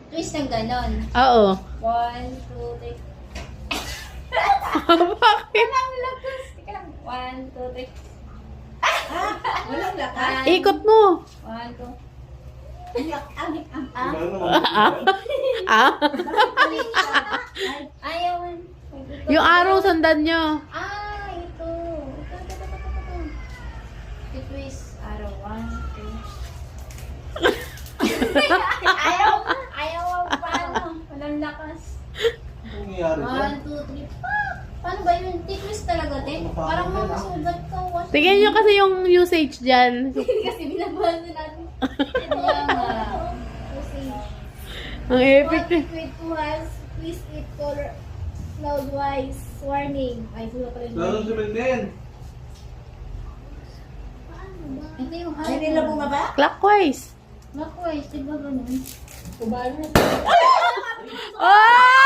twist ng ganon. Oo. 1, 2, 3. Bakit? Walang lakas. Teka lang. 1, 2, 3. Walang lakas. Ikot mo. 1, 2. Ah? Ayaw. Yung araw sundan nyo. Ito. Twist. Araw. 1, 2. Ayaw paano. Walang lakas. Anong nangyayari dyan? 1, 2, 3. Paano ba yun? Twist talaga, te? Parang mamasugat ka. Tingnan nyo kasi yung usage dyan. Kasi binabasa natin. Kaya nga. Kasi, Ang epic. Wait ko has, please eat color cloud-wise. Warning. Ay, sula pa rin. Lalo si Benden. Ito yung Ay, hindi na bumaba? Clockwise. Naku, di ba ganun? Umano. Oh!